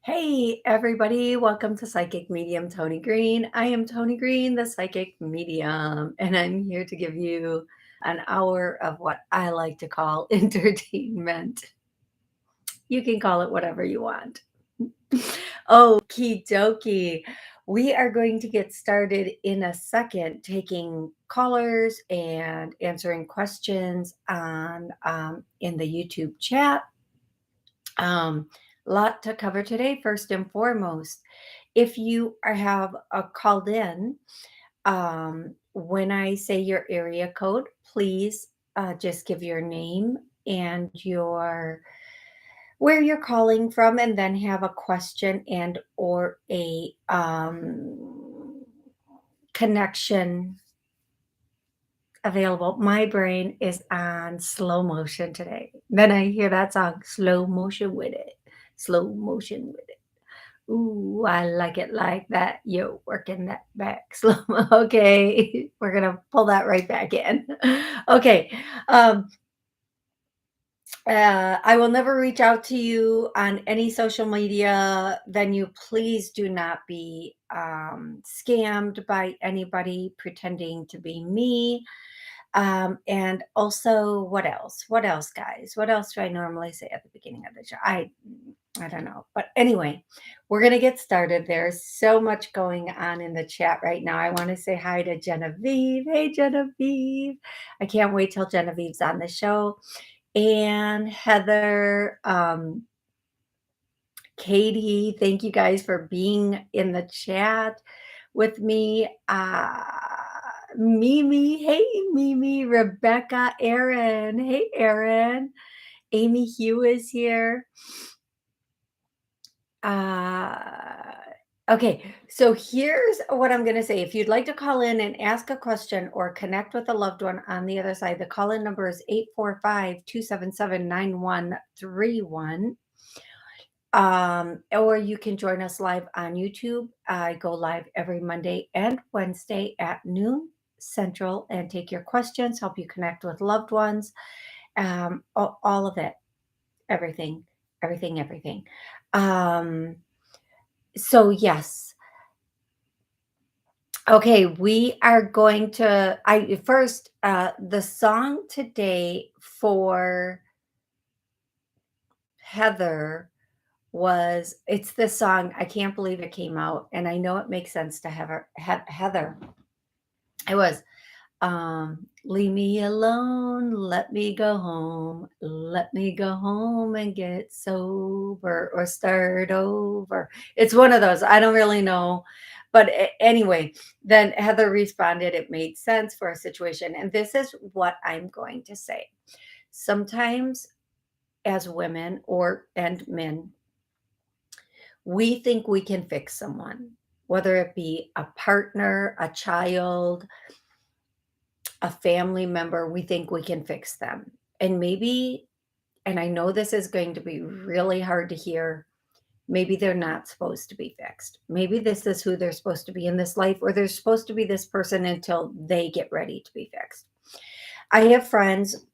Hey, everybody, welcome to Psychic Medium Toni Greene. I am Toni Greene, the Psychic Medium, and I'm here to give you an hour of what I like to call entertainment. You can call it whatever you want. Okie dokie. We are going to get started in a second, taking callers and answering questions on in the YouTube chat. Lot to cover today. First and foremost, if you have called in, when I say your area code, please just give your name and your where you're calling from, and then have a question and or a connection available. My brain is on slow motion today. Then I hear that song, slow motion with it. Slow motion with it. Ooh, I like it like that. Yo, working that back slow. Okay, we're gonna pull that right back in. Okay, um, I will never reach out to you on any social media venue. Please do not be scammed by anybody pretending to be me. And also, what else? What else, guys? What else do I normally say at the beginning of the show? I don't know. But anyway, we're gonna get started. There's so much going on in the chat right now. I want to say hi to Genevieve. Hey, Genevieve. I can't wait till Genevieve's on the show. And Heather, Katie, thank you guys for being in the chat with me. Mimi, hey Mimi, Rebecca, Aaron, hey Aaron, Amy Hugh is here. Okay, so here's what I'm going to say. If you'd like to call in and ask a question or connect with a loved one on the other side, the call-in number is 845-277-9131. Or you can join us live on YouTube. I go live every Monday and Wednesday at noon Central and take your questions, help you connect with loved ones, all of it, everything, everything, everything. So yes. Okay, we are going to the song today for Heather it's this song. I can't believe it came out, and I know it makes sense to Heather. It was leave me alone, let me go home, let me go home and get sober or start over. It's one of those. I don't really know. But anyway, then Heather responded, it made sense for a situation. And this is what I'm going to say. Sometimes as women and men, we think we can fix someone, whether it be a partner, a child, a family member. We think we can fix them. And maybe, and I know this is going to be really hard to hear, maybe they're not supposed to be fixed. Maybe this is who they're supposed to be in this life, or they're supposed to be this person until they get ready to be fixed. I have friends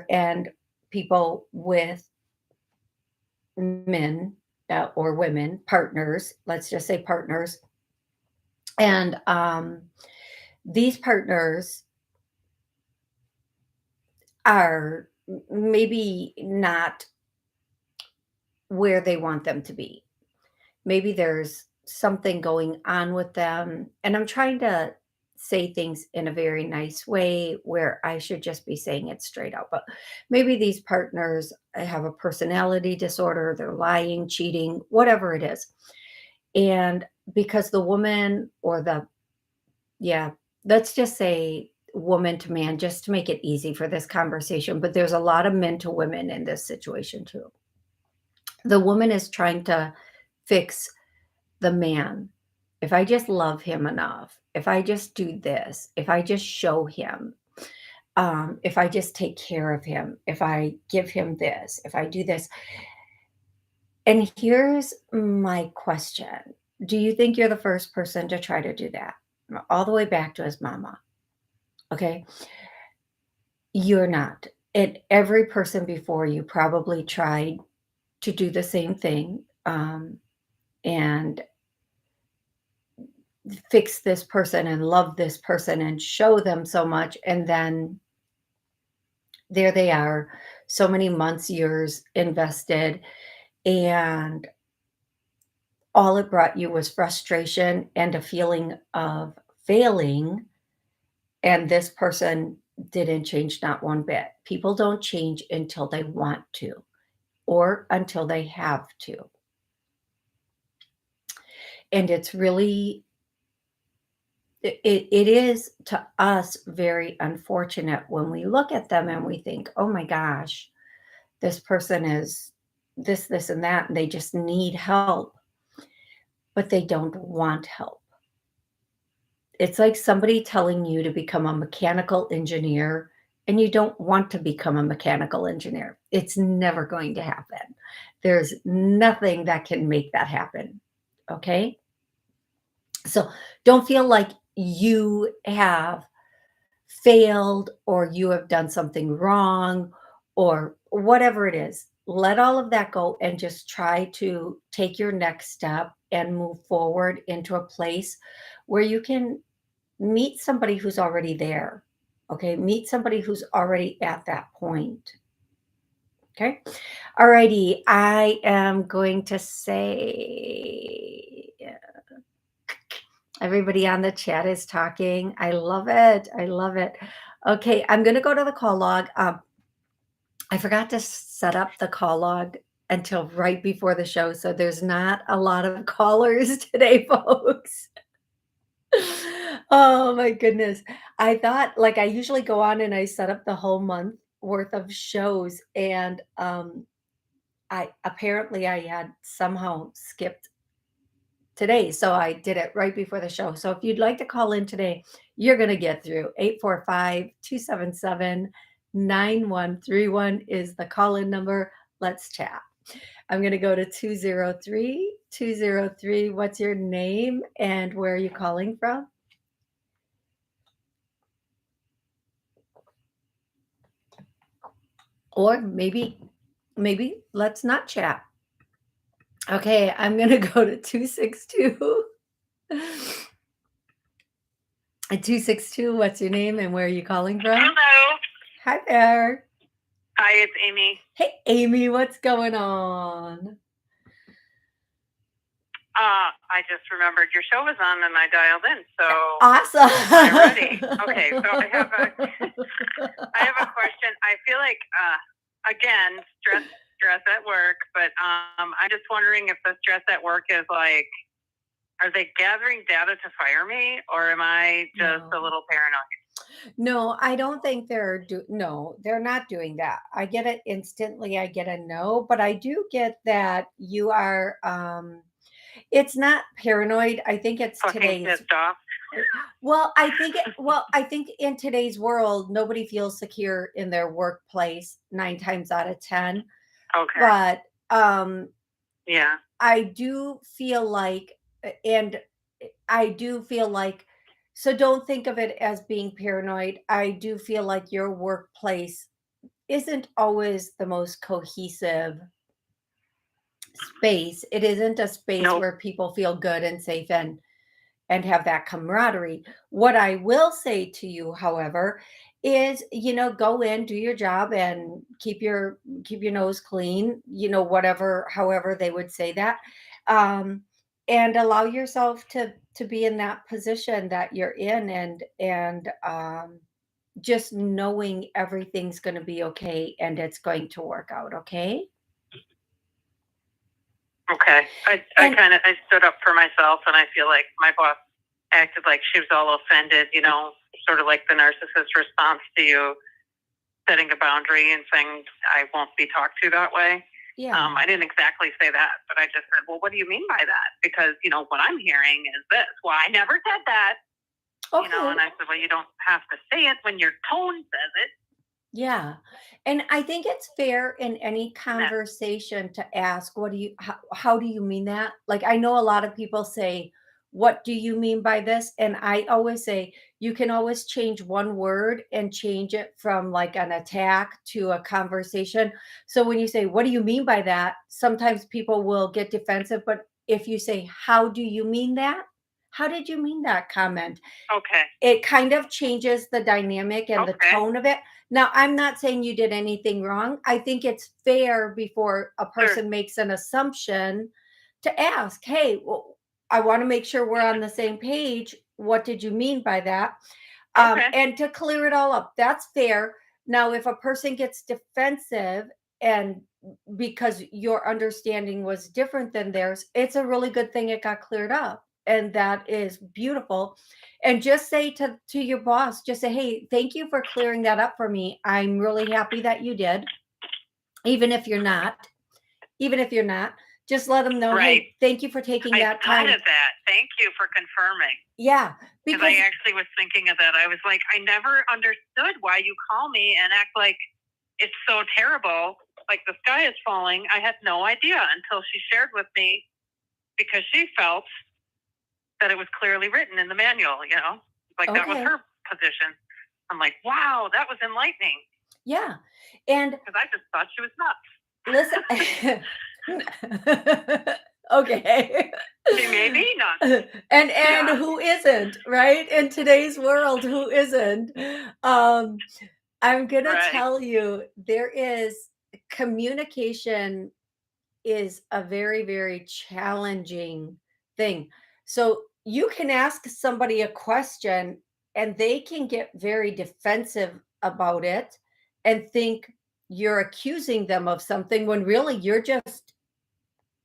and people with men or women, partners, let's just say partners. And these partners are maybe not where they want them to be. Maybe there's something going on with them. And I'm trying to say things in a very nice way where I should just be saying it straight out. But maybe these partners have a personality disorder, they're lying, cheating, whatever it is. And because the woman let's just say woman to man, just to make it easy for this conversation. But there's a lot of men to women in this situation too. The woman is trying to fix the man. If I just love him enough, if I just do this, if I just show him, if I just take care of him, if I give him this, if I do this. And here's my question. Do you think you're the first person to try to do that? All the way back to his mama. Okay. You're not. And every person before you probably tried to do the same thing. and fix this person and love this person and show them so much. And then there they are, so many months, years invested, and all it brought you was frustration and a feeling of failing. And this person didn't change, not one bit. People don't change until they want to or until they have to. And it's really, it is to us very unfortunate when we look at them and we think, oh my gosh, this person is this, and that, and they just need help, but they don't want help. It's like somebody telling you to become a mechanical engineer and you don't want to become a mechanical engineer. It's never going to happen. There's nothing that can make that happen. Okay? So don't feel like you have failed or you have done something wrong or whatever it is. Let all of that go and just try to take your next step and move forward into a place where you can meet somebody who's already there. Okay. Meet somebody who's already at that point. Okay. All righty. I am going to say, everybody on the chat is talking. I love it. I love it. Okay. I'm going to go to the call log. I forgot to set up the call log until right before the show. So there's not a lot of callers today, folks. Oh my goodness. I thought like I usually go on and I set up the whole month worth of shows, and I apparently I had somehow skipped today. So I did it right before the show. So if you'd like to call in today, you're going to get through. 845-277-9131 is the call in number. Let's chat. I'm going to go to 203 203. What's your name and where are you calling from? Or maybe let's not chat. Okay, I'm going to go to 262. 262, what's your name and where are you calling from? Hello. Hi there. Hi, it's Amy. Hey, Amy, what's going on? I just remembered your show was on and I dialed in, so awesome. I'm ready. Okay, so I have a question. I feel like again, stress at work, but I'm just wondering if the stress at work is like, are they gathering data to fire me, or am I just a little paranoid? No, I don't think they're not doing that. I get it instantly. I get a no, but I do get that you are it's not paranoid. I think it's today's pissed off. Well, I think in today's world nobody feels secure in their workplace 9 times out of 10. Okay. But yeah. I do feel like and I do feel like so don't think of it as being paranoid. I do feel like your workplace isn't always the most cohesive space. It isn't a space where people feel good and safe and have that camaraderie. What I will say to you, however, is go in, do your job, and keep your nose clean. Whatever, however they would say that, and allow yourself to be in that position that you're in, and just knowing everything's going to be okay and it's going to work out. Okay. Okay. I stood up for myself, and I feel like my boss acted like she was all offended, sort of like the narcissist response to you setting a boundary and saying, I won't be talked to that way. Yeah. I didn't exactly say that, but I just said, well, what do you mean by that? Because, what I'm hearing is this. Well, I never said that. Okay. And I said, well, you don't have to say it when your tone says it. Yeah. And I think it's fair in any conversation to ask, how do you mean that? Like, I know a lot of people say, what do you mean by this? And I always say, you can always change one word and change it from like an attack to a conversation. So when you say, what do you mean by that? Sometimes people will get defensive, but if you say, how do you mean that? How did you mean that comment? Okay. It kind of changes the dynamic and the Okay. tone of it. Now, I'm not saying you did anything wrong. I think it's fair before a Sure. person makes an assumption to ask, hey, well, I want to make sure we're on the same page. What did you mean by that? Okay. And to clear it all up, that's fair. Now, if a person gets defensive and because your understanding was different than theirs, it's a really good thing it got cleared up. And that is beautiful. And just say to your boss, just say, hey, thank you for clearing that up for me. I'm really happy that you did. Even if you're not, even if you're not, just let them know, Right. hey, thank you for taking I that thought time. of that. Thank you for confirming. Yeah, Because because I actually was thinking of that. I was like, I never understood why you call me and act like it's so terrible, like the sky is falling. I had no idea until she shared with me, because she felt that it was clearly written in the manual, like that was okay. her position. I'm like, wow, that was enlightening, Yeah. And because I just thought she was nuts. listen. Okay. She may be nuts. And Yeah. who isn't, right? In today's world, who isn't? I'm gonna Right. tell you, there is communication is a very, very challenging thing. So you can ask somebody a question and they can get very defensive about it and think you're accusing them of something when really you're just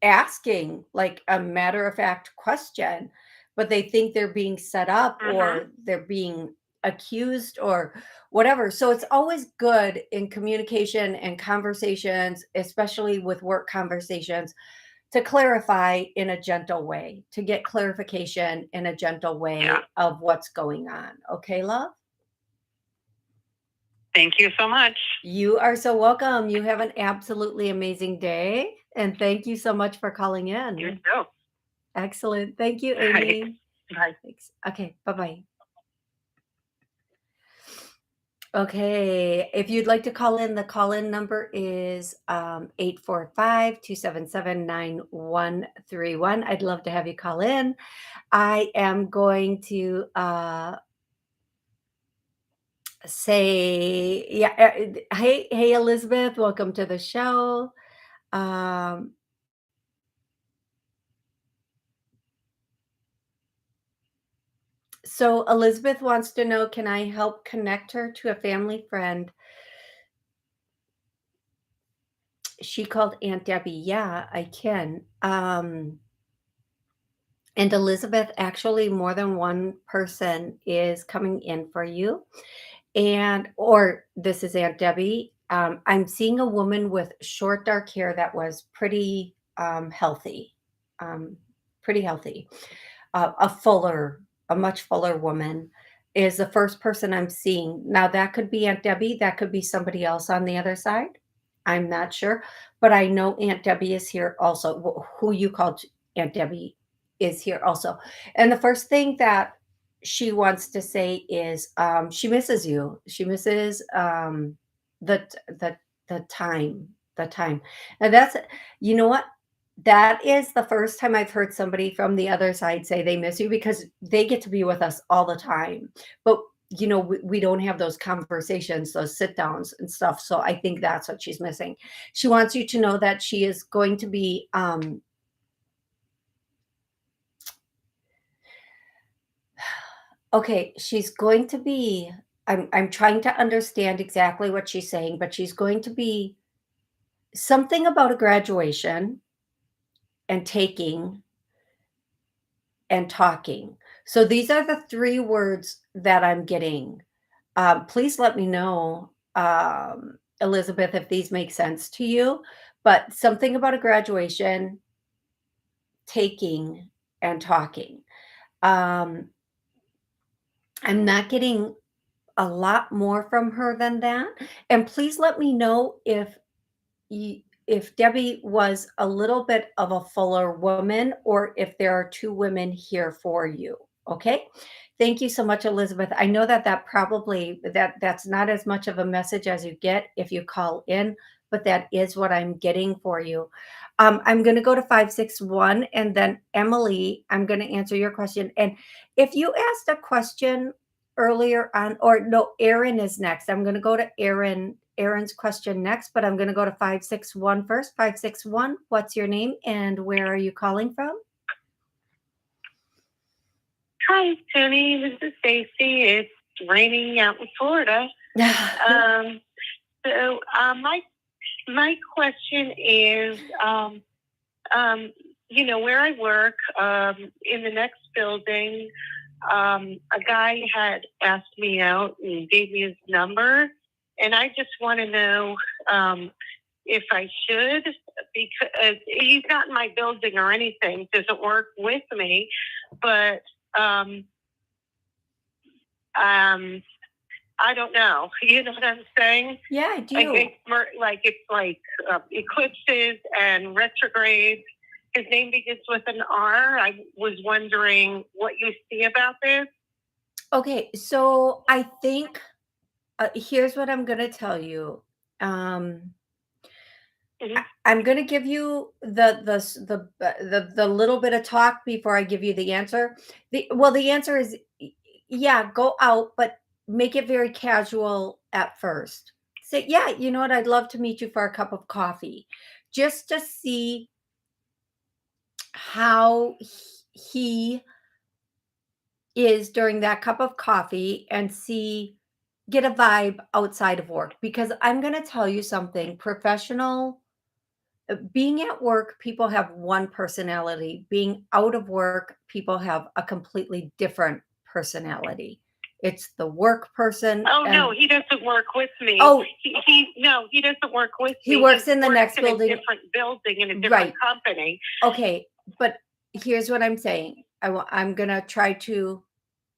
asking like a matter of fact question, but they think they're being set up or they're being accused or whatever. So it's always good in communication and conversations, especially with work conversations, to clarify in a gentle way, to get clarification in a gentle way Yeah. of what's going on. Okay, love? Thank you so much. You are so welcome. You have an absolutely amazing day. And thank you so much for calling You in. too. Excellent. Thank you, Right. Amy. Bye. Thanks. Okay, bye-bye. Okay, if you'd like to call in, the call-in number is 845-277-9131. I'd love to have you call in. I am going to say, yeah, hey, Elizabeth, welcome to the show. Um, so Elizabeth wants to know, can I help connect her to a family friend? She called Aunt Debbie. Yeah, I can. And Elizabeth, actually, more than one person is coming in for you. And, or this is Aunt Debbie. I'm seeing a woman with short, dark hair that was pretty healthy, um, pretty healthy. A much fuller woman is the first person I'm seeing. Now, that could be Aunt Debbie. That could be somebody else on the other side. I'm not sure. But I know Aunt Debbie is here also. Who you called Aunt Debbie is here also. And the first thing that she wants to say is she misses you. She misses the the the time. And that's, you know what? That is the first time I've heard somebody from the other side say they miss you, because they get to be with us all the time. But we don't have those conversations, those sit downs and stuff. So I think that's what she's missing. She wants you to know that she is going to be okay, she's going to be, I'm trying to understand exactly what she's saying, but she's going to be something about a graduation and taking and talking. So these are the three words that I'm getting. Please let me know, Elizabeth, if these make sense to you. But something about a graduation, taking, and talking. Um, I'm not getting a lot more from her than that. And please let me know if Debbie was a little bit of a fuller woman or if there are two women here for you. Okay. Thank you so much, Elizabeth. I know that probably that's not as much of a message as you get if you call in, but that is what I'm getting for you. I'm going to go to 561, and then Emily, I'm going to answer your question. And if you asked a question earlier on, or no, Aaron is next. I'm going to go to Aaron's question next, but I'm going to go to 561 first. 561, what's your name and where are you calling from? Hi, Toni. This is Stacy. It's raining out in Florida. My question is, where I work, in the next building, a guy had asked me out and gave me his number, and I just want to know if I should, because he's not in my building or anything, doesn't work with me, but I don't know. You know what I'm saying? Yeah, I do. It's like eclipses and retrogrades. His name begins with an R. I was wondering what you see about this. Okay, so I think here's what I'm going to tell you. I'm going to give you the little bit of talk before I give you the answer. The answer is yeah, go out, but make it very casual at first. Say, yeah, you know what? I'd love to meet you for a cup of coffee, just to see how he is during that cup of coffee and get a vibe outside of work. Because I'm going to tell you something, being at work, people have one personality. Being out of work, people have a completely different personality. It's the work person. Oh, no, he doesn't work with me. Oh, he doesn't work with me. He works in the next building. In a different building in a different company. Okay, but here's what I'm saying. I'm going to try to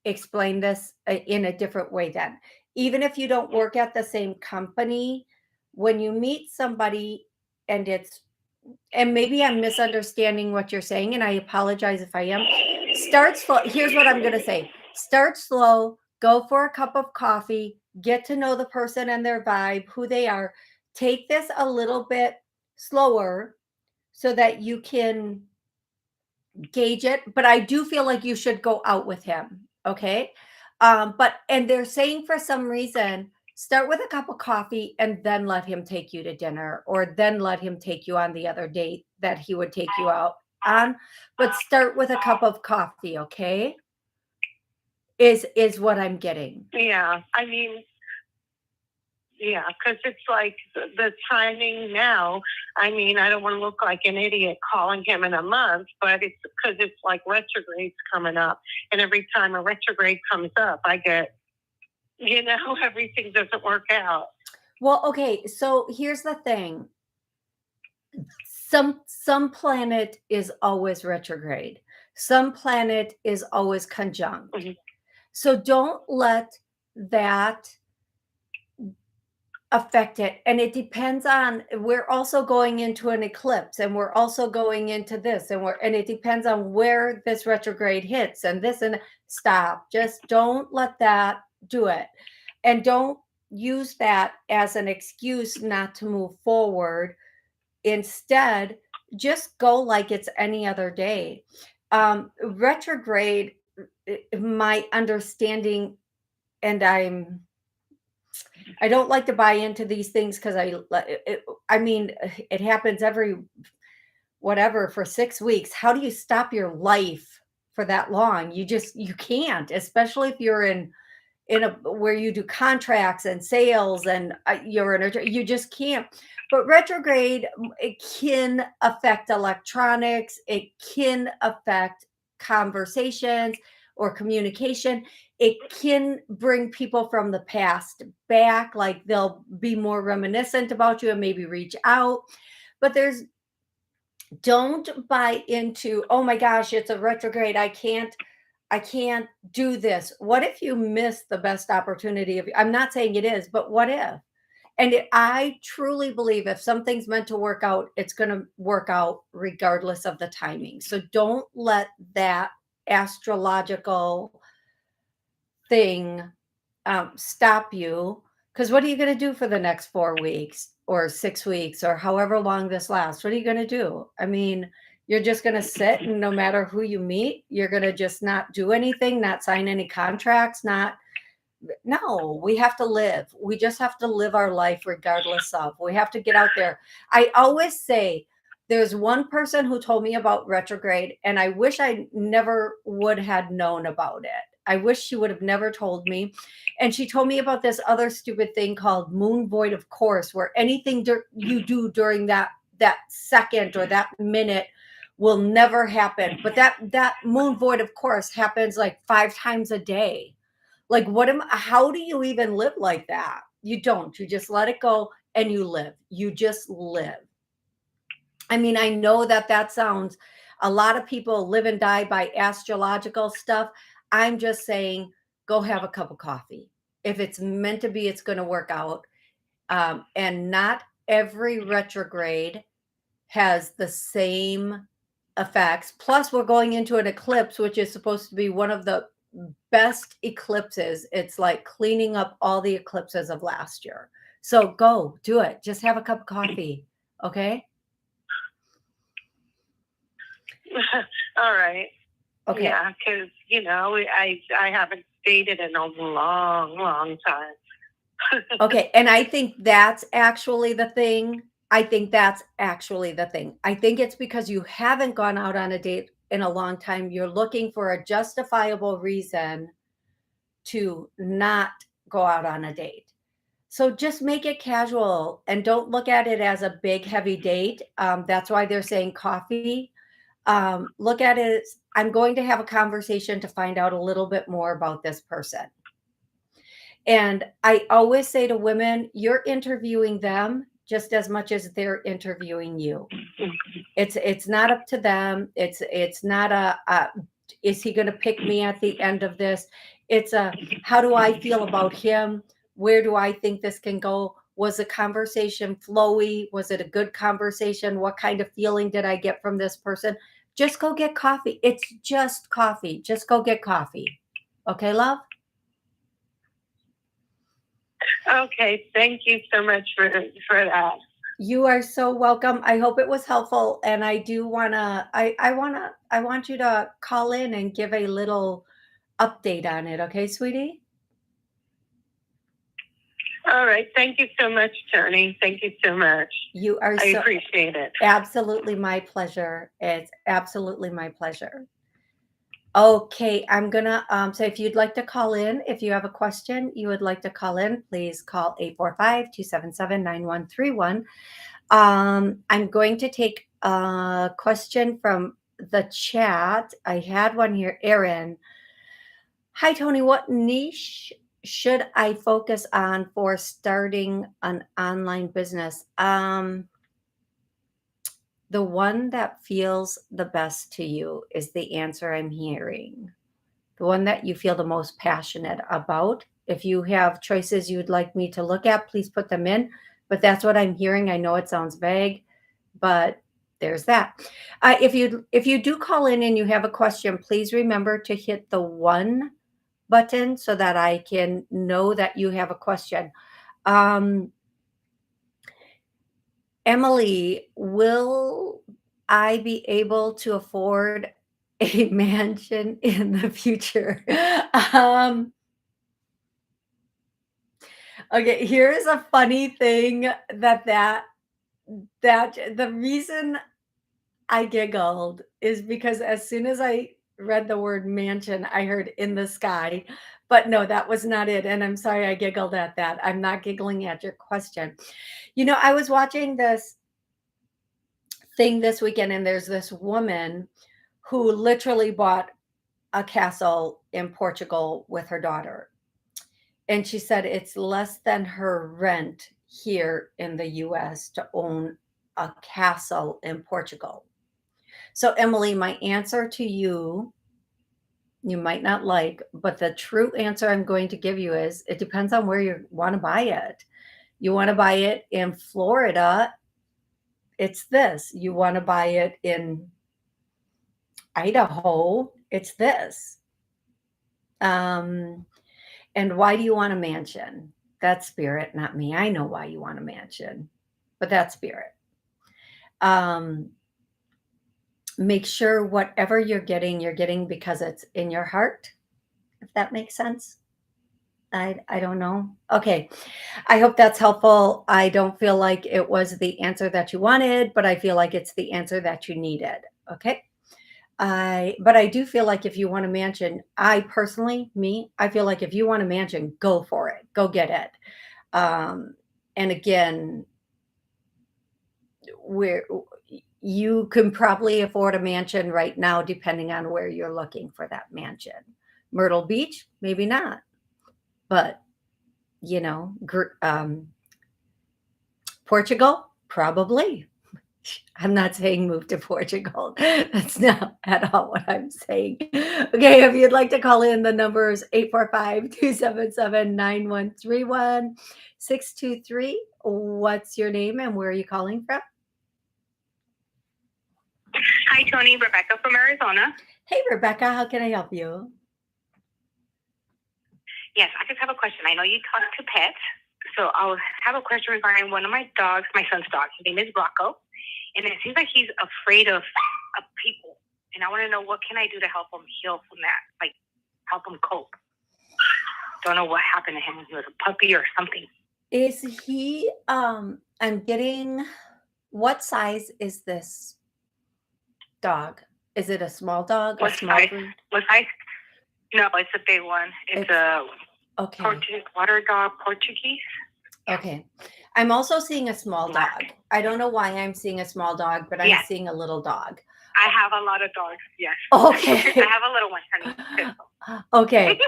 explain this in a different way then. Even if you don't work at the same company, when you meet somebody and maybe I'm misunderstanding what you're saying, and I apologize if I am. Start slow. Here's what I'm going to say. Start slow, go for a cup of coffee, get to know the person and their vibe, who they are. Take this a little bit slower so that you can gauge it. But I do feel like you should go out with him. Okay. And they're saying for some reason, start with a cup of coffee and then let him take you to dinner, or then let him take you on the other date that he would take you out on. But start with a cup of coffee, okay? Is what I'm getting. Yeah. I mean, yeah, because it's like the timing now. I mean, I don't want to look like an idiot calling him in a month, but it's because it's like retrogrades coming up. And every time a retrograde comes up, I get, everything doesn't work out. Well, okay, so here's the thing. Some planet is always retrograde. Some planet is always conjunct. Mm-hmm. So don't let that affect it. And it depends on, we're also going into an eclipse, and we're also going into this, and it depends on where this retrograde hits and this, and stop. Just don't let that do it. And don't use that as an excuse not to move forward. Instead, just go like it's any other day. Retrograde, my understanding, and I don't like to buy into these things because I mean, it happens for 6 weeks. How do you stop your life for that long? You can't, especially if you're in where you do contracts and sales and you just can't. But retrograde, it can affect electronics. It can affect conversations or communication. It can bring people from the past back, like they'll be more reminiscent about you and maybe reach out. But don't buy into, oh my gosh, it's a retrograde. I can't do this. What if you miss the best opportunity I'm not saying it is, but what if? And I truly believe if something's meant to work out, it's going to work out regardless of the timing. So don't let that astrological thing stop you. Because what are you going to do for the next 4 weeks? or 6 weeks or however long this lasts, what are you going to do? I mean, you're just going to sit, and no matter who you meet, you're going to just not do anything, not sign any contracts, not. No, we have to live. We just have to live our life regardless of. We have to get out there. I always say there's one person who told me about retrograde, and I wish I never would had known about it. I wish she would have never told me. And she told me about this other stupid thing called moon void of course, where anything you do during that second or that minute will never happen. But that moon void of course happens like 5 times a day. Like, how do you even live like that? You don't. You just let it go and you live. You just live. I mean, I know that sounds, a lot of people live and die by astrological stuff. I'm just saying, go have a cup of coffee. If it's meant to be, it's going to work out. And not every retrograde has the same effects. Plus, we're going into an eclipse, which is supposed to be one of the best eclipses. It's like cleaning up all the eclipses of last year. So go do it. Just have a cup of coffee. Okay. All right. Okay. Yeah, because I haven't dated in a long time. Okay. And I think that's actually the thing. I think it's because you haven't gone out on a date in a long time. You're looking for a justifiable reason to not go out on a date. So just make it casual and don't look at it as a big, heavy date. That's why they're saying coffee. Look at it as, I'm going to have a conversation to find out a little bit more about this person. And I always say to women, you're interviewing them just as much as they're interviewing you. It's not up to them. It's not is he going to pick me at the end of this? It's how do I feel about him? Where do I think this can go? Was the conversation flowy? Was it a good conversation? What kind of feeling did I get from this person? Just go get coffee. It's just coffee. Just go get coffee. Okay, love? Okay, thank you so much for that. You are so welcome. I hope it was helpful. And I do I want you to call in and give a little update on it. Okay, sweetie? All right. Thank you so much, Toni. Thank you so much. You are I appreciate it. Absolutely my pleasure. It's absolutely my pleasure. Okay, I'm gonna so if you'd like to call in, if you have a question you would like to call in, please call 845-277-9131. I'm going to take a question from the chat. I had one here. Erin. Hi, Toni. What niche should I focus on for starting an online business? The one that feels the best to you is the answer I'm hearing. The one that you feel the most passionate about. If you have choices you'd like me to look at, please put them in. But that's what I'm hearing. I know it sounds vague, but there's that. If you do call in and you have a question, please remember to hit the 1 button so that I can know that you have a question. Emily, will I be able to afford a mansion in the future? Okay, here's a funny thing that the reason I giggled is because as soon as I read the word mansion, I heard in the sky, but no, that was not it. And I'm sorry I giggled at that. I'm not giggling at your question. I was watching this thing this weekend, and there's this woman who literally bought a castle in Portugal with her daughter. And she said it's less than her rent here in the US to own a castle in Portugal. So, Emily, my answer to you, you might not like, but the true answer I'm going to give you is it depends on where you want to buy it. You want to buy it in Florida, it's this. You want to buy it in Idaho, it's this. And why do you want a mansion? That's spirit, not me. I know why you want a mansion. but that's spirit. Make sure whatever you're getting because it's in your heart, if that makes sense. I don't know. Okay. I hope that's helpful. I don't feel like it was the answer that you wanted, but I feel like it's the answer that you needed. Okay. But I do feel like if you want a mansion, I personally, I feel like if you want a mansion, go for it. Go get it. And again, where you can probably afford a mansion right now, depending on where you're looking for that mansion. Myrtle Beach, maybe not, but you know, Portugal, probably. I'm not saying move to Portugal. That's not at all what I'm saying. Okay, if you'd like to call in, the number is 845-277-9131, 623. What's your name and where are you calling from? Hi, Toni. Rebecca from Arizona. Hey, Rebecca, how can I help you? Yes, I just have a question. I know you talk to pets, so I'll have a question regarding one of my dogs, my son's dog. His name is Rocco, and it seems like he's afraid of people. And I want to know, what can I do to help him heal from that, like help him cope? Don't know what happened to him when he was a puppy or something. Is he, I'm getting, what size is this dog? Is it a small dog? What a small size? breed? What size? No, it's a big one. It's a Okay. water dog, Portuguese. Okay. I'm also seeing a small Black. dog. I don't know why I'm seeing a small dog, but I'm Yes. seeing a little dog. I have a lot of dogs, yes. Okay. I have a little one, honey. Okay.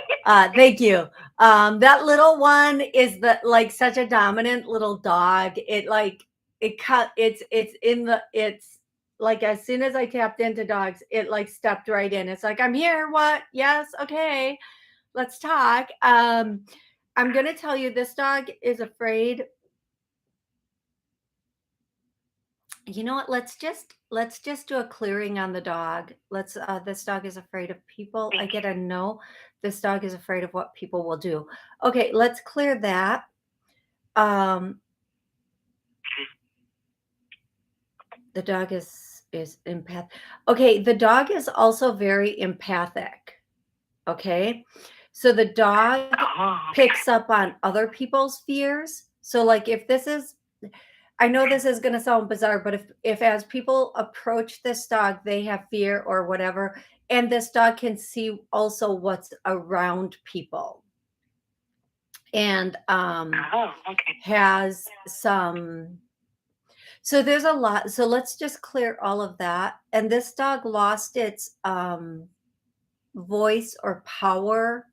Thank you. That little one is like such a dominant little dog. It's like as soon as I tapped into dogs, it like stepped right in. It's like, I'm here. What? Yes. Okay. Let's talk. I'm going to tell you, this dog is afraid. You know what? Let's just do a clearing on the dog. This dog is afraid of people. I get a no. This dog is afraid of what people will do. Okay, let's clear that. The dog is empath. Okay, the dog is also very empathic. Okay. So the dog picks up on other people's fears. So like if this is, I know this is going to sound bizarre, but if as people approach this dog, they have fear or whatever, and this dog can see also what's around people, and has some. So there's a lot. So let's just clear all of that. And this dog lost its voice or power.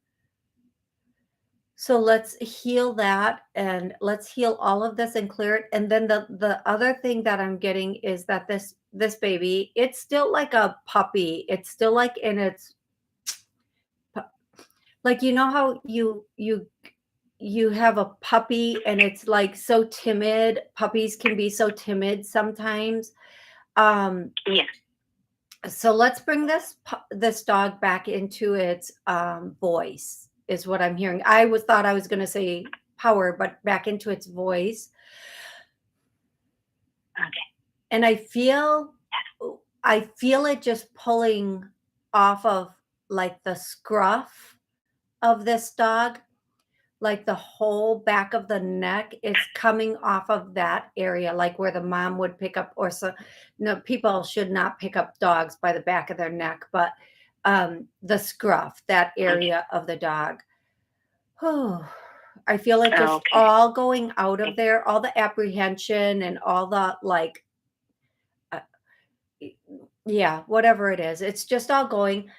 So let's heal that, and let's heal all of this and clear it. And then the other thing that I'm getting is that this baby, it's still like a puppy. It's still like in its, like, you know how you have a puppy and it's like so timid. Puppies can be so timid sometimes. Yeah. So let's bring this dog back into its voice, is what I'm hearing. I thought I was going to say power, but back into its voice. Okay. And I feel it just pulling off of like the scruff of this dog, like the whole back of the neck. It's coming off of that area, like where the mom would pick up, or so. No, people should not pick up dogs by the back of their neck, but the scruff, that area of the dog. Oh, I feel it just all going out of there, all the apprehension and all the like, yeah, whatever it is, it's just all going.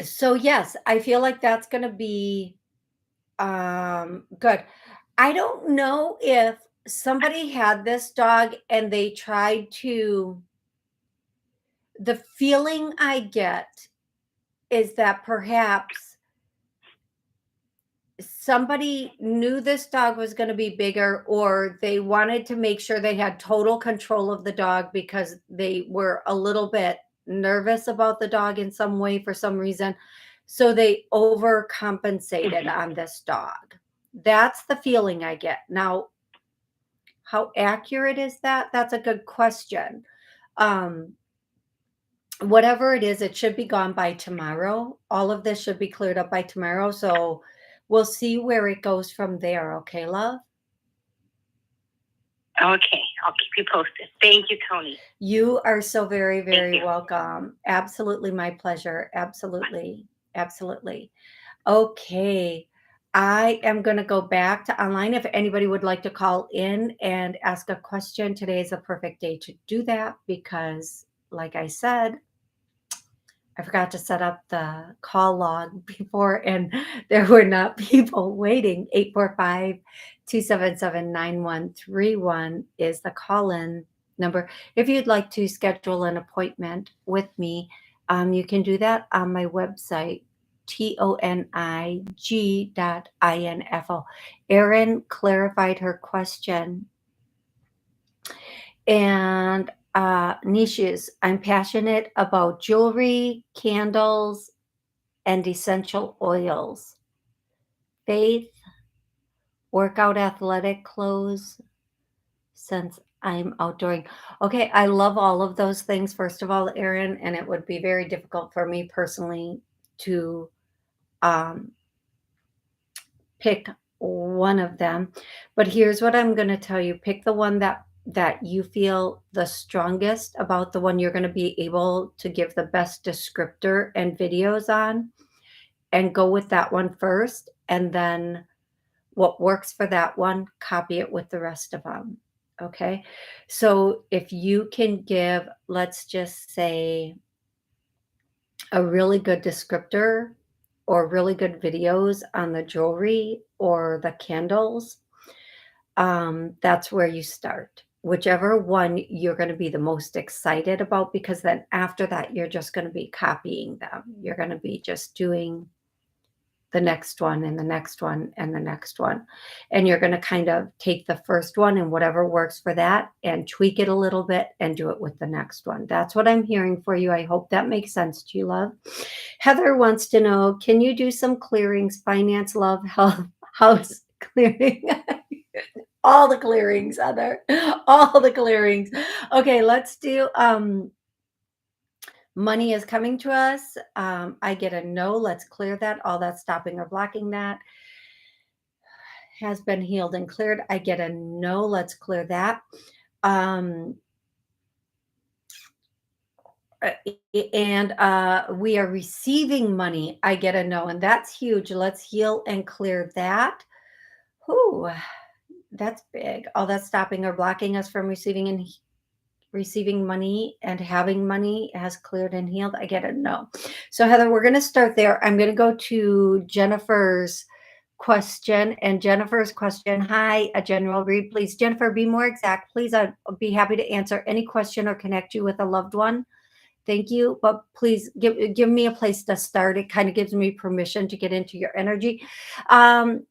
So yes, I feel like that's going to be good. I don't know if somebody had this dog and they tried to, the feeling I get is that perhaps somebody knew this dog was going to be bigger, or they wanted to make sure they had total control of the dog because they were a little bit nervous about the dog in some way for some reason. So they overcompensated on this dog. That's the feeling I get. Now, How accurate is that? That's a good question. Um, whatever it is, it should be gone by tomorrow. All of this should be cleared up by tomorrow. So we'll see where it goes from there. Okay, love? Okay, I'll keep you posted. Thank you, Toni. You are so very, Thank very you. welcome. Absolutely my pleasure. Absolutely. Absolutely. Okay. I am going to go back to online. If anybody would like to call in and ask a question, today is a perfect day to do that because, like I said, I forgot to set up the call log before, and there were not people waiting. 845-277-9131 is the call-in number. If you'd like to schedule an appointment with me, you can do that on my website, tonig.info. Erin clarified her question. And niches. I'm passionate about jewelry, candles, and essential oils. Faith, workout athletic clothes, since I'm outdooring. Okay, I love all of those things, first of all, Erin, and it would be very difficult for me personally to um, pick one of them. But here's what I'm going to tell you. Pick the one that you feel the strongest about, the one you're going to be able to give the best descriptor and videos on, and go with that one first. And then what works for that one, copy it with the rest of them. Okay. So if you can give, let's just say, a really good descriptor or really good videos on the jewelry or the candles, that's where you start. Whichever one you're going to be the most excited about, because then after that, you're just going to be copying them. You're going to be just doing the next one and the next one and the next one. And you're going to kind of take the first one and whatever works for that and tweak it a little bit and do it with the next one. That's what I'm hearing for you. I hope that makes sense to you, love. Heather wants to know, can you do some clearings, finance, love, health, house clearing? All the clearings, Heather. All the clearings. Okay, let's do money is coming to us. I get a no. Let's clear that. All that stopping or blocking that has been healed and cleared. I get a no. Let's clear that. And we are receiving money. I get a no. And that's huge. Let's heal and clear that. Whew, that's big. All that stopping or blocking us from receiving money and having money has cleared and healed. I get it. No. So Heather, we're going to start there. I'm going to go to Jennifer's question, and Jennifer's question. Hi, a general read, please. Jennifer, be more exact, please. I'd be happy to answer any question or connect you with a loved one. Thank you. But please give me a place to start. It kind of gives me permission to get into your energy.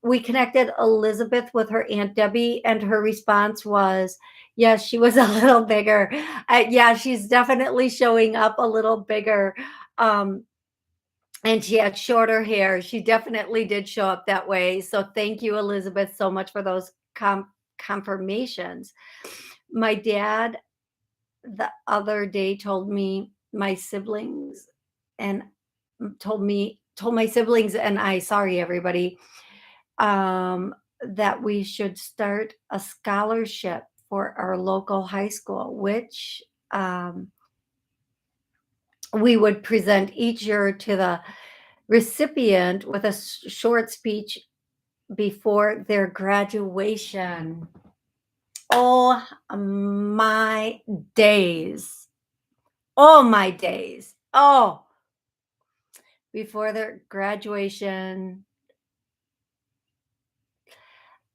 We connected Elizabeth with her Aunt Debbie, and her response was, yes, she was a little bigger. Yeah, she's definitely showing up a little bigger. And she had shorter hair. She definitely did show up that way. So thank you, Elizabeth, so much for those confirmations. My dad the other day told me my siblings and told my siblings and I, sorry everybody, that we should start a scholarship for our local high school, which we would present each year to the recipient with a short speech before their graduation. Oh my days. Oh my days. Oh, before their graduation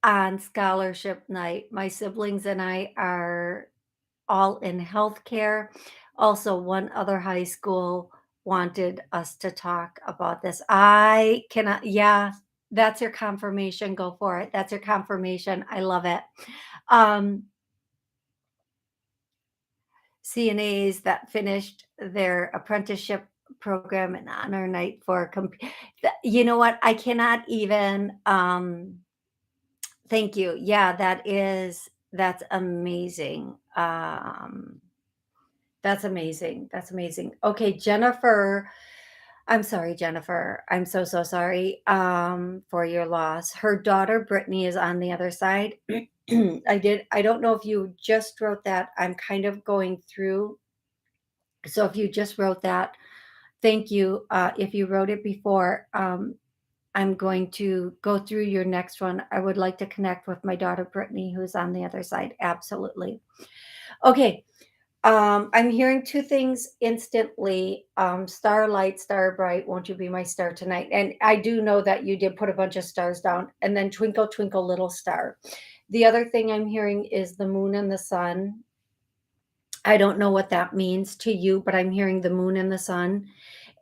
on scholarship night. My siblings and I are all in healthcare. Also, one other high school wanted us to talk about this. I cannot, yeah, that's your confirmation. Go for it. That's your confirmation. I love it. CNAs that finished their apprenticeship program and honor night for you know what, I cannot even thank you. Yeah, That's amazing. That's amazing. That's amazing. Okay, Jennifer. I'm sorry, Jennifer. I'm so, so sorry for your loss. Her daughter, Brittany, is on the other side. I don't know if you just wrote that. I'm kind of going through. So if you just wrote that, thank you. If you wrote it before, I'm going to go through your next one. I would like to connect with my daughter, Brittany, who's on the other side. Absolutely. Okay. I'm hearing two things instantly. Starlight, star bright, won't you be my star tonight? And I do know that you did put a bunch of stars down, and then twinkle, twinkle, little star. The other thing I'm hearing is the moon and the sun. I don't know what that means to you, but I'm hearing the moon and the sun.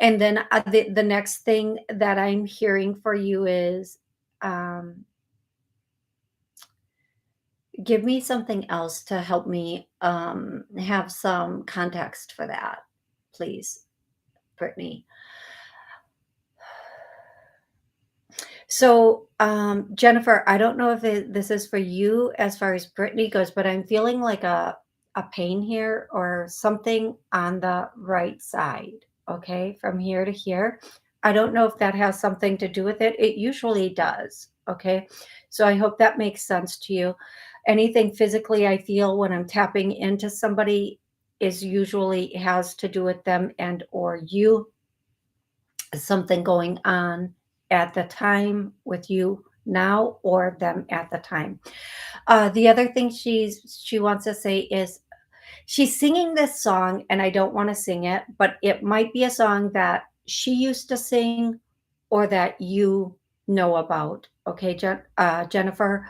And then the next thing that I'm hearing for you is um, give me something else to help me have some context for that, please, Brittany. So, Jennifer, I don't know if this is for you as far as Brittany goes, but I'm feeling like a pain here or something on the right side. Okay, from here to here. I don't know if that has something to do with it. It usually does. Okay, so I hope that makes sense to you. Anything physically I feel when I'm tapping into somebody is usually has to do with them and or you, something going on at the time with you now or them at the time. The other thing she wants to say is she's singing this song, and I don't want to sing it, but it might be a song that she used to sing or that you know about. Okay, Jennifer,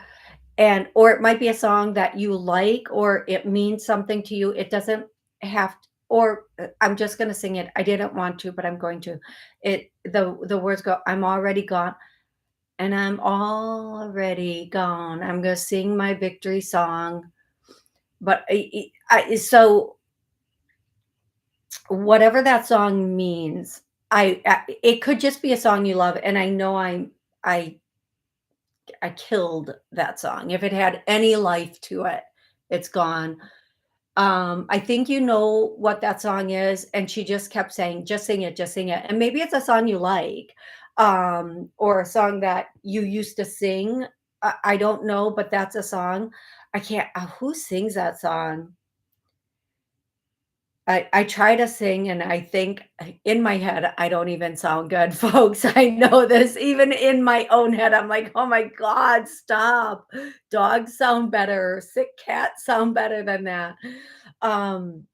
and or it might be a song that you like or it means something to you. It doesn't have to, or I'm just going to sing it. I didn't want to, but I'm going to. The words go, I'm already gone and I'm already gone. I'm going to sing my victory song. But so whatever that song means, it could just be a song you love, and I know I I killed that song. If it had any life to it, it's gone. I think you know what that song is, and she just kept saying, "Just sing it, just sing it." And maybe it's a song you like, or a song that you used to sing. I don't know, but that's a song. I can't. Who sings that song? I try to sing and I think in my head, I don't even sound good, folks. I know this. Even in my own head, I'm like, oh my God, stop. Dogs sound better. Sick cats sound better than that. Um,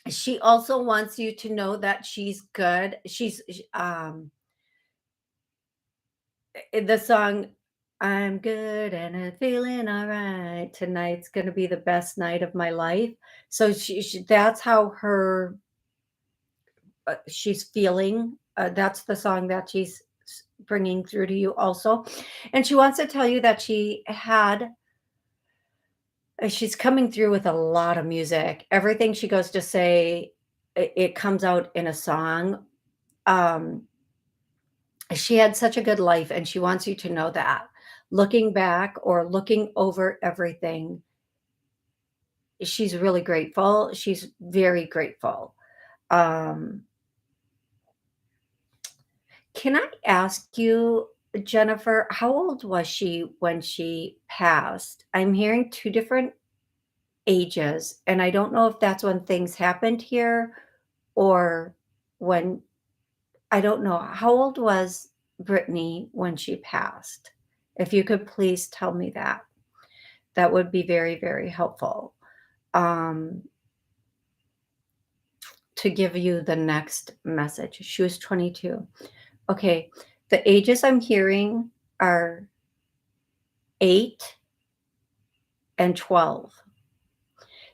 she also wants you to know that she's good. The song, I'm good and I'm feeling all right. Tonight's going to be the best night of my life. So that's how she's feeling. That's the song that she's bringing through to you also. And she wants to tell you that she's coming through with a lot of music. Everything she goes to say, it comes out in a song. Um, she had such a good life, and she wants you to know that. Looking back or looking over everything, she's really grateful. She's very grateful. Um, Can I ask you, Jennifer, how old was she when she passed? I'm hearing two different ages, and I don't know if that's when things happened here or when I don't know. How old was Brittany when she passed? If you could please tell me that, that would be very, very helpful um, to give you the next message. She was 22. Okay, the ages I'm hearing are 8 and 12.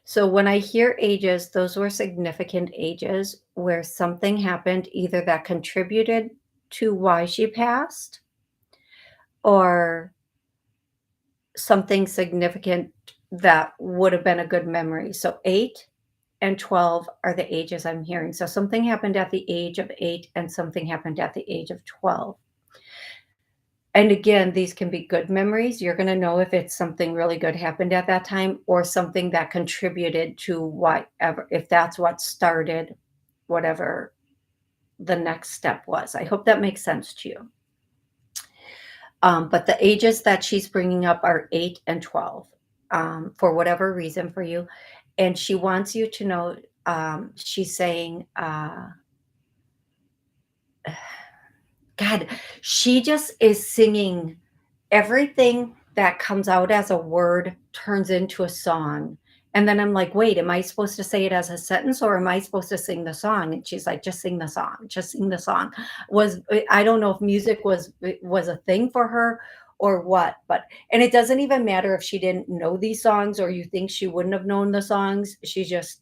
So when I hear ages, those were significant ages where something happened either that contributed to why she passed or something significant that would have been a good memory. So 8 and 12 are the ages I'm hearing. So something happened at the age of 8 and something happened at the age of 12. And again, these can be good memories. You're going to know if it's something really good happened at that time or something that contributed to whatever, if that's what started whatever the next step was. I hope that makes sense to you. But the ages that she's bringing up are 8 and 12 for whatever reason for you. And she wants you to know, she's saying, God, she just is singing everything that comes out as a word turns into a song. And then I'm like, wait, am I supposed to say it as a sentence or am I supposed to sing the song? And she's like, just sing the song, just sing the song. I don't know if music was a thing for her or what, but and it doesn't even matter if she didn't know these songs or you think she wouldn't have known the songs. She just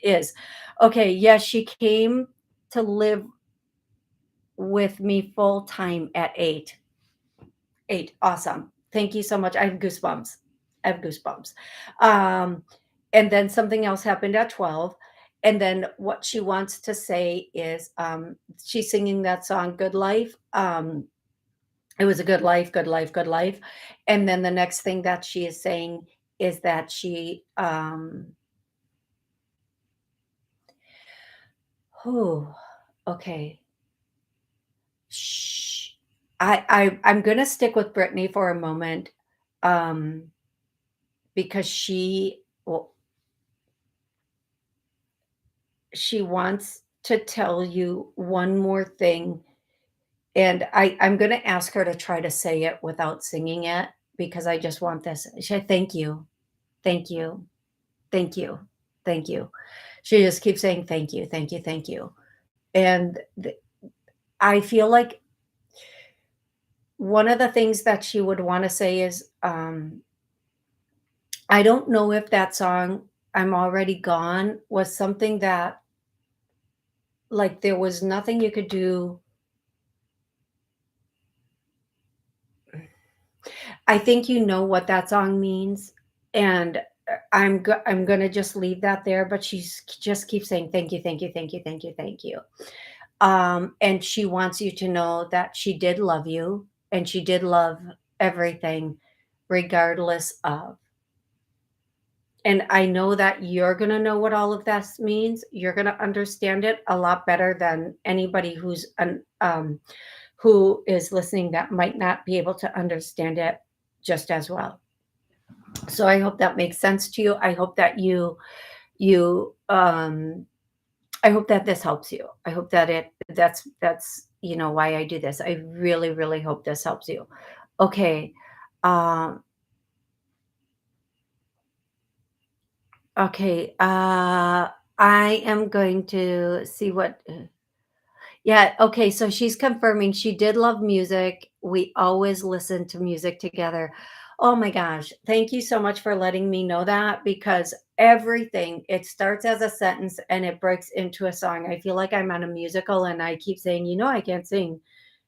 is. Okay, yes, she came to live with me full time at 8. 8, awesome. Thank you so much. I have goosebumps. I have goosebumps. Um, and then something else happened at 12. And then what she wants to say is she's singing that song, Good Life. It was a good life, good life, good life. And then the next thing that she is saying is that oh, okay. Shh. I'm gonna stick with Brittany for a moment. Um, because well, she wants to tell you one more thing, and I'm gonna ask her to try to say it without singing it because I just want this. She said, "Thank you, thank you, thank you, thank you." She just keeps saying, "Thank you, thank you, thank you," and I feel like one of the things that she would want to say is, I don't know if that song, "I'm Already Gone," was something that like there was nothing you could do. I think you know what that song means, and I'm gonna just leave that there. But she's just keeps saying thank you, thank you, thank you, thank you, thank you. And she wants you to know that she did love you, and she did love everything, regardless of. And I know that you're gonna know what all of this means. You're gonna understand it a lot better than anybody who is listening that might not be able to understand it just as well. So I hope that makes sense to you. I hope that you I hope that this helps you. I hope that that's why I do this. I really, really hope this helps you. Okay. Um okay. I am going to see what yeah, okay, so she's confirming she did love music. We always listen to music together. Oh my gosh, thank you so much for letting me know that because everything, it starts as a sentence and it breaks into a song. I feel like I'm on a musical and I keep saying, I can't sing.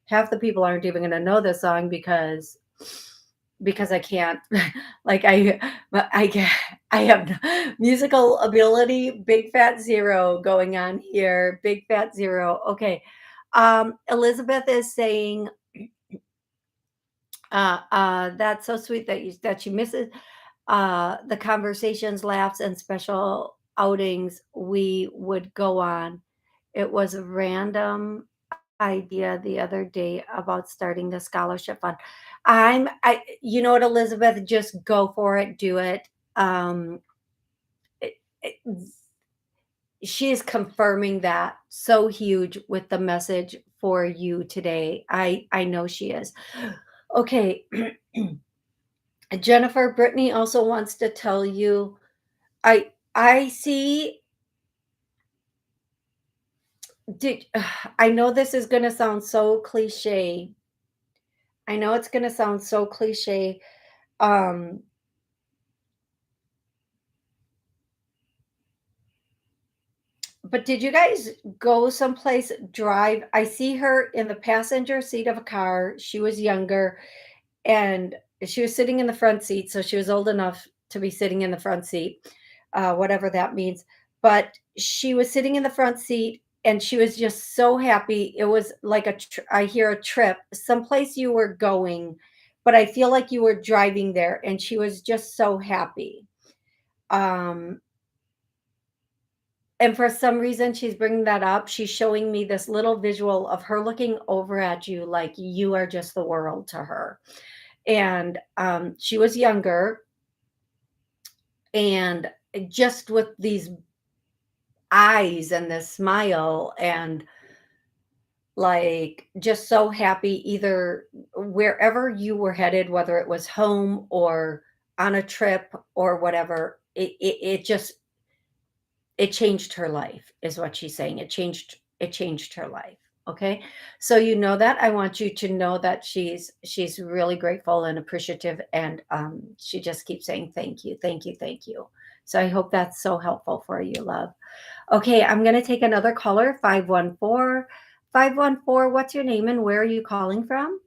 Half the people aren't even going to know this song because I can't like I have musical ability, big fat zero going on here, big fat zero. Okay. Elizabeth is saying that's so sweet that she misses the conversations, laughs, and special outings we would go on. It was a random idea the other day about starting the scholarship fund. You know what, Elizabeth, just go for it, do it. Um, it, it she is confirming that so huge with the message for you today. I know she is. Okay. Jennifer, Brittany also wants to tell you I see did I know this is going to sound so cliche. I know it's going to sound so cliche. Um but did you guys go someplace, drive? I see her in the passenger seat of a car. She was younger and she was sitting in the front seat, so she was old enough to be sitting in the front seat, whatever that means. But she was sitting in the front seat and she was just so happy. It was like I hear a trip, someplace you were going, but I feel like you were driving there, and she was just so happy. Um, and for some reason, she's bringing that up. She's showing me this little visual of her looking over at you like you are just the world to her. And she was younger, and just with these eyes and this smile, and like just so happy, either wherever you were headed, whether it was home or on a trip or whatever, it just it changed her life, is what she's saying. It changed her life. Okay, so you know that. I want you to know that she's really grateful and appreciative, and she just keeps saying thank you, thank you, thank you. So I hope that's so helpful for you, love. Okay, I'm going to take another caller, 514. 514, what's your name and where are you calling from?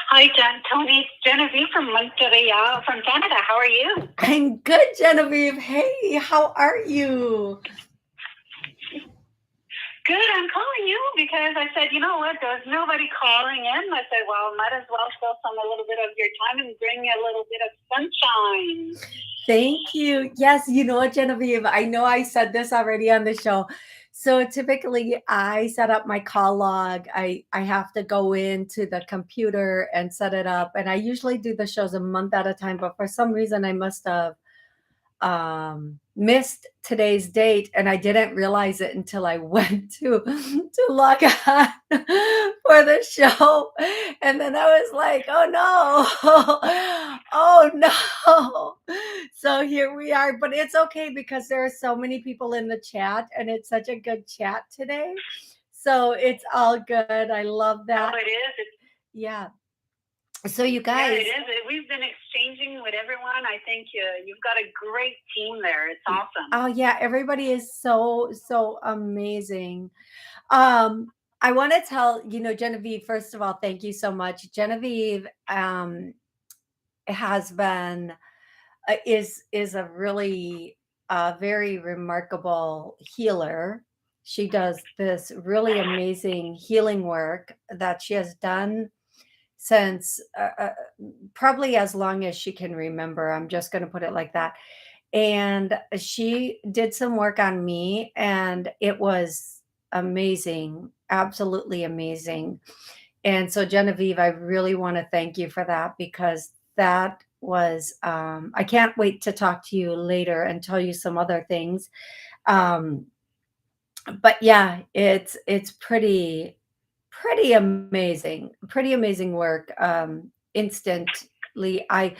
Hi, Toni. Genevieve from Montreal, from Canada. How are you? I'm good, Genevieve. Hey, how are you? Good. I'm calling you because I said, you know what? There's nobody calling in. I said, well, might as well steal a little bit of your time and bring you a little bit of sunshine. Thank you. Yes, you know what, Genevieve? I know I said this already on the show. So typically I set up my call log. I have to go into the computer and set it up. And I usually do the shows a month at a time, but for some reason I must have missed today's date, and I didn't realize it until I went to log on for the show, and then I was like, oh no, oh no. So here we are, but it's okay because there are so many people in the chat, and it's such a good chat today, so it's all good. I love that. Oh, it is. Yeah. So you guys, yeah, it is. We've been exchanging with everyone. I think you've got a great team there. It's awesome. Oh yeah, everybody is so amazing. I want to tell, Genevieve, first of all, thank you so much. Genevieve has been is a really very remarkable healer. She does this really amazing healing work that she has done since probably as long as she can remember. I'm just going to put it like that. And she did some work on me, and it was amazing, absolutely amazing. And so, Genevieve, I really want to thank you for that, because that was, I can't wait to talk to you later and tell you some other things. But yeah, it's pretty amazing work. Instantly, I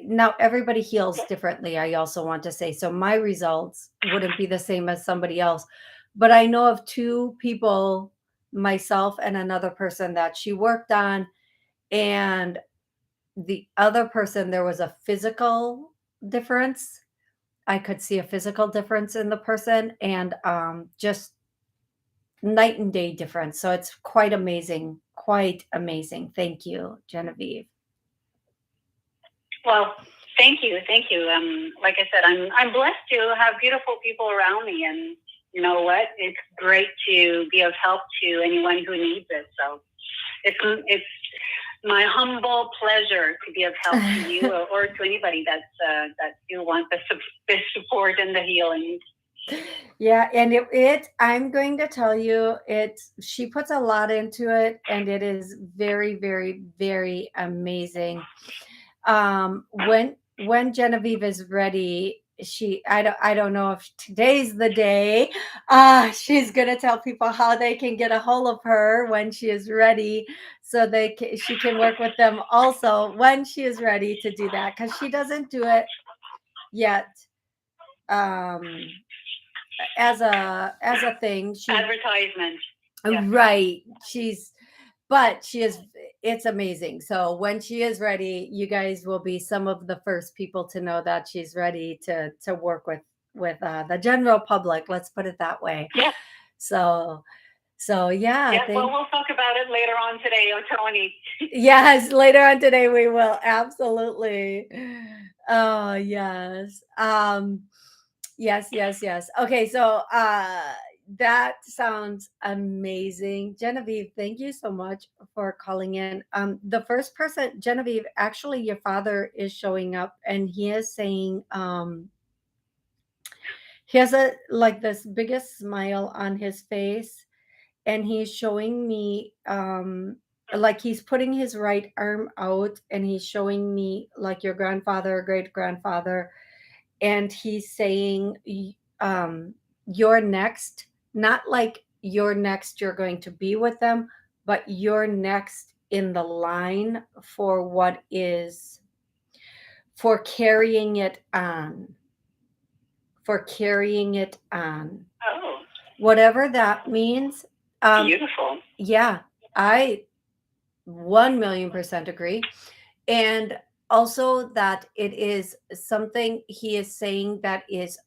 now everybody heals differently. I also want to say, so my results wouldn't be the same as somebody else, but I know of two people, myself and another person, that she worked on, and the other person, there was a physical difference. I could see a physical difference in the person, and just night and day difference. So it's quite amazing. Quite amazing. Thank you, Genevieve. Well, thank you. Like I said, I'm blessed to have beautiful people around me, and you know what? It's great to be of help to anyone who needs it. So it's my humble pleasure to be of help to you or to anybody that you want the support and the healing. Yeah, and I'm going to tell you, she puts a lot into it, and it is very, very, very amazing. When Genevieve is ready, I don't know if today's the day. She's gonna tell people how they can get a hold of her when she is ready, so she can work with them also when she is ready to do that, because she doesn't do it yet. As a thing, Advertisement. right, but she is, it's amazing. So when she is ready, you guys will be some of the first people to know that she's ready to work with the general public, let's put it that way. Yeah. So yeah, well, we'll talk about it later on today, Toni. Yes, later on today we will, absolutely. Oh yes. Yes, yes, yes. Okay, so that sounds amazing. Genevieve, thank you so much for calling in. The first person, Genevieve, actually your father is showing up and he is saying he has a like this biggest smile on his face and he's showing me like he's putting his right arm out and he's showing me like your grandfather, great grandfather, and he's saying you're next, not like you're next you're going to be with them, but you're next in the line for what is for carrying it on, for carrying it on, Oh, whatever that means. beautiful. Yeah, I 1,000,000% agree. And also that it is something he is saying that is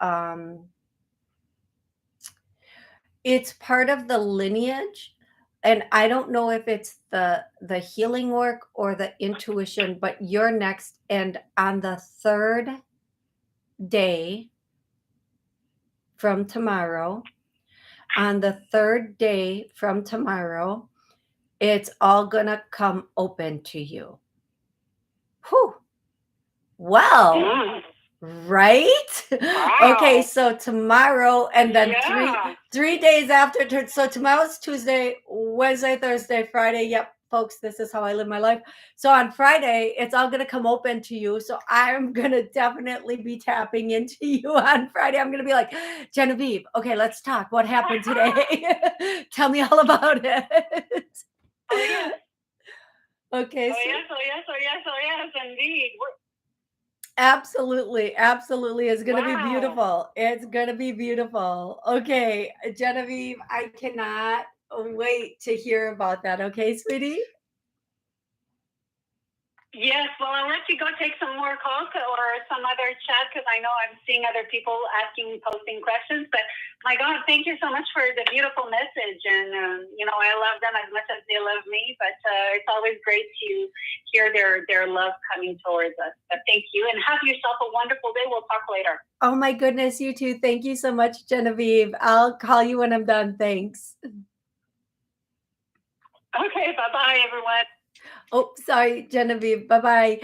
it's part of the lineage, and I don't know if it's the healing work or the intuition, but you're next, and on the third day from tomorrow, on the third day from tomorrow, it's all gonna come open to you. Whew. Well, Mm. right? Wow. Okay, so tomorrow and then Yeah. three days after. So tomorrow's Tuesday, Wednesday, Thursday, Friday. Yep, folks, this is how I live my life. So on Friday, it's all gonna come open to you. So I'm gonna definitely be tapping into you on Friday. I'm gonna be like, Genevieve, okay, let's talk. What happened today? Tell me all about it. Oh, yes. Okay, Oh, so yes. Oh, yes. Oh, yes. Oh, yes. Indeed. absolutely, absolutely. It's gonna be Wow. beautiful. It's gonna be beautiful. Okay, Genevieve, I cannot wait to hear about that. Okay, sweetie? Yes, well, I'll let you go take some more calls or some other chat because I know I'm seeing other people posting questions. But my God, thank you so much for the beautiful message. And, I love them as much as they love me. But it's always great to hear their love coming towards us. But thank you and have yourself a wonderful day. We'll talk later. Oh my goodness, you too. Thank you so much, Genevieve. I'll call you when I'm done. Thanks. Okay, bye-bye, everyone. Oh, sorry, Genevieve. Bye-bye.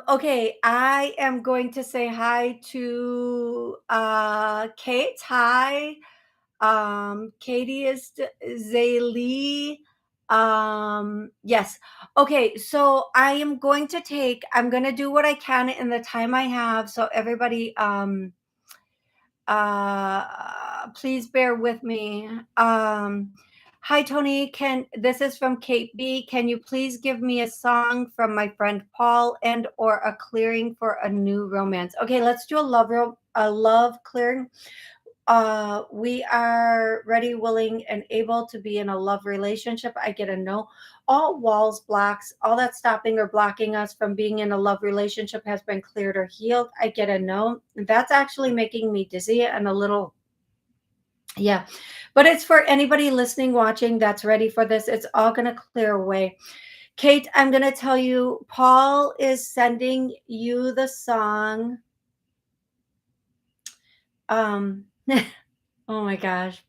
Okay, I am going to say hi to Kate. Hi. Katie is Zaylee. Yes. Okay, so I'm going to do what I can in the time I have. So everybody, please bear with me. Hi Tony, this is from Kate B. Can you please give me a song from my friend Paul and or a clearing for a new romance? Okay, let's do a love clearing. We are ready, willing, and able to be in a love relationship. I get a no. All walls, blocks, all that stopping or blocking us from being in a love relationship has been cleared or healed. I get a no. That's actually making me dizzy and a little, yeah. But it's for anybody listening, watching that's ready for this. It's all going to clear away. Kate, I'm going to tell you, Paul is sending you the song. Oh my gosh.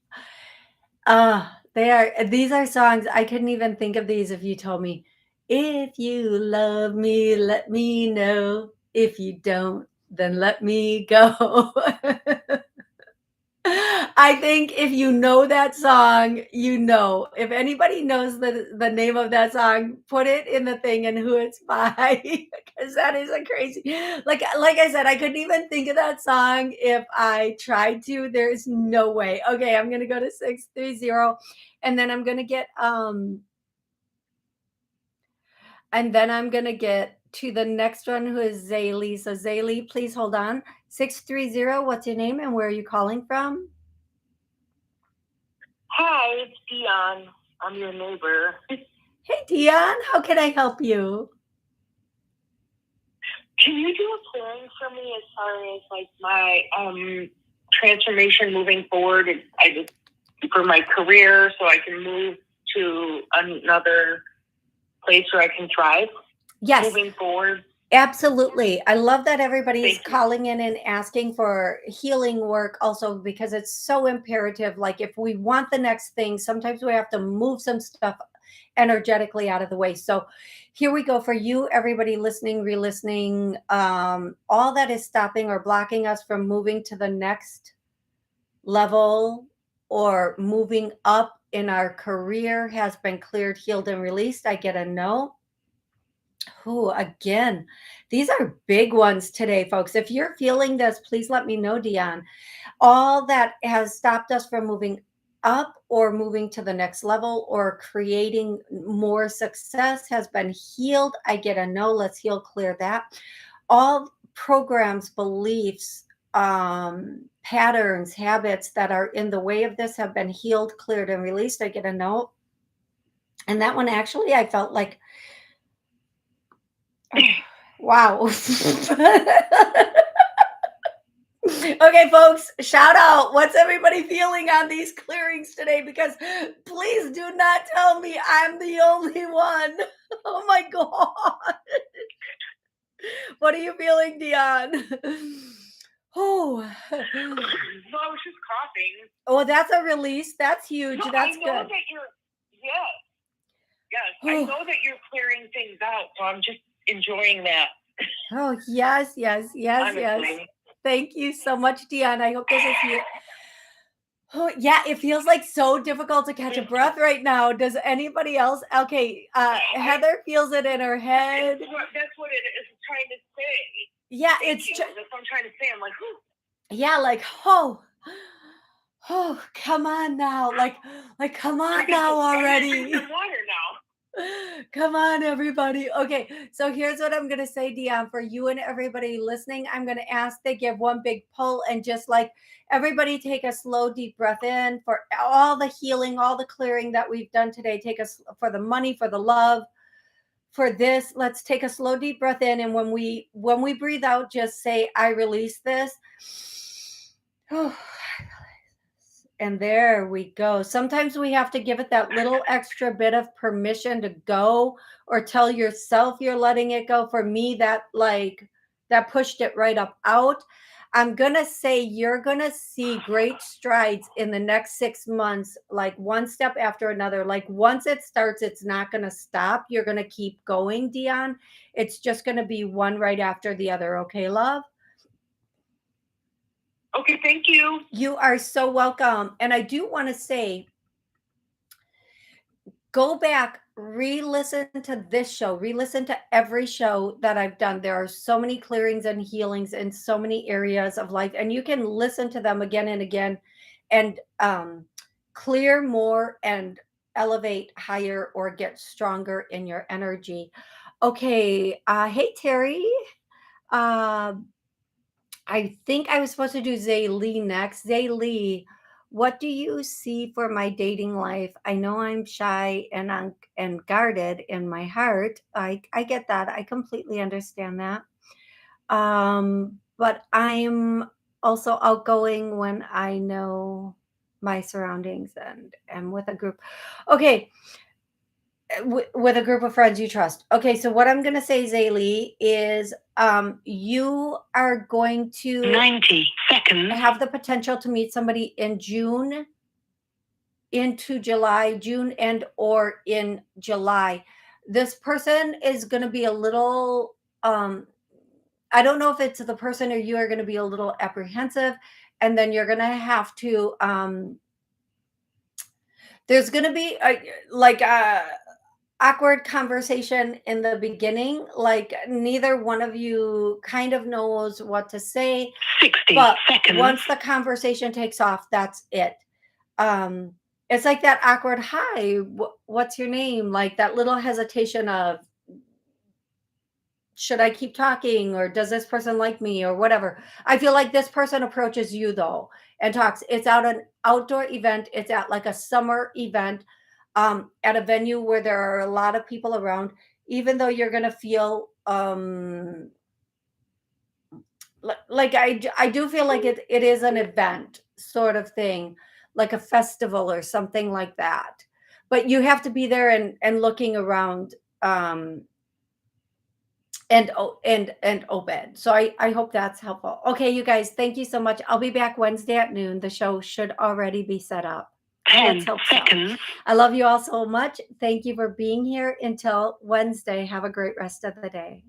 These are songs I couldn't even think of these if you told me. If you love me, let me know. If you don't, then let me go. I think if you know that song, you know. If anybody knows the name of that song, put it in the thing and who it's by, because that is a crazy. Like I said, I couldn't even think of that song if I tried to. There's no way. Okay, I'm gonna go to 630, and then I'm gonna get to the next one who is Zaylee. So Zaylee, please hold on. 630. What's your name and where are you calling from? Hi, it's Dion. I'm your neighbor. Hey, Dion, how can I help you? Can you do a clearing for me as far as like my transformation moving forward? For my career, so I can move to another place where I can thrive. Yes. Moving forward. Absolutely. I love that everybody's Thank you. calling in and asking for healing work also, because it's so imperative. Like, if we want the next thing, sometimes we have to move some stuff energetically out of the way. So here we go for you, everybody listening, re-listening. All that is stopping or blocking us from moving to the next level or moving up in our career has been cleared, healed, and released. I get a no. Oh, again, these are big ones today, folks. If you're feeling this, please let me know, Dion. All that has stopped us from moving up or moving to the next level or creating more success has been healed. I get a no. Let's heal, clear that. All programs, beliefs, patterns, habits that are in the way of this have been healed, cleared, and released. I get a no. And that one, actually, I felt like, wow. Okay, folks, shout out. What's everybody feeling on these clearings today? Because please do not tell me I'm the only one. Oh my God. What are you feeling, Dion? Oh, Well, I was just coughing. oh, that's a release. That's huge. No, That's I know good. that you're, yes, I know that you're clearing things out, so I'm just enjoying that. Oh, yes, yes, yes, yes. Honestly. Thank you so much, Dion. I hope this is you. Oh, yeah, it feels like so difficult to catch a breath right now. Does anybody else? Okay, Heather feels it in her head. That's what it is trying to say. Yeah, Thank it's you. That's what I'm trying to say. I'm like, yeah, like, oh, oh, come on now, like, come on now already. Some water now. Come on, everybody. Okay, so here's what I'm going to say, Dion, for you and everybody listening. I'm going to ask they give one big pull and just like everybody take a slow, deep breath in for all the healing, all the clearing that we've done today. Take us for the money, for the love, for this. Let's take a slow, deep breath in. And when we breathe out, just say, I release this. And there we go. Sometimes we have to give it that little extra bit of permission to go, or tell yourself you're letting it go. For me, that pushed it right up out. I'm going to say you're going to see great strides in the next 6 months, like one step after another. Like, once it starts, it's not going to stop. You're going to keep going, Dion. It's just going to be one right after the other. Okay, love? Okay, thank you. You are so welcome. And I do want to say, go back, re-listen to this show, re-listen to every show that I've done. There are so many clearings and healings in so many areas of life, and you can listen to them again and again and clear more and elevate higher or get stronger in your energy. Okay, hey Terry. I think I was supposed to do Zay Lee next. Zay Lee, what do you see for my dating life? I know I'm shy and guarded in my heart. I get that. I completely understand that. But I'm also outgoing when I know my surroundings and am with a group. Okay, with a group of friends you trust. Okay, so what I'm going to say, Zaylee, is you are going to 90 seconds. have the potential to meet somebody in June into July, June and or in July. This person is going to be a little I don't know if it's the person or you are going to be a little apprehensive, and then you're going to have to there's going to be a awkward conversation in the beginning, like neither one of you kind of knows what to say. 60 but seconds. Once the conversation takes off, that's it. It's like that awkward hi, what's your name, like that little hesitation of, should I keep talking, or does this person like me, or whatever. I feel like this person approaches you though and talks. It's out an outdoor event. It's at like a summer event, at a venue where there are a lot of people around. Even though you're gonna feel like I do feel like it is an event sort of thing, like a festival or something like that. But you have to be there and looking around. and Obed. So I hope that's helpful. Okay, you guys, thank you so much. I'll be back Wednesday at noon. The show should already be set up. 10 Let's hope so. seconds. I love you all so much. Thank you for being here. Until Wednesday, have a great rest of the day.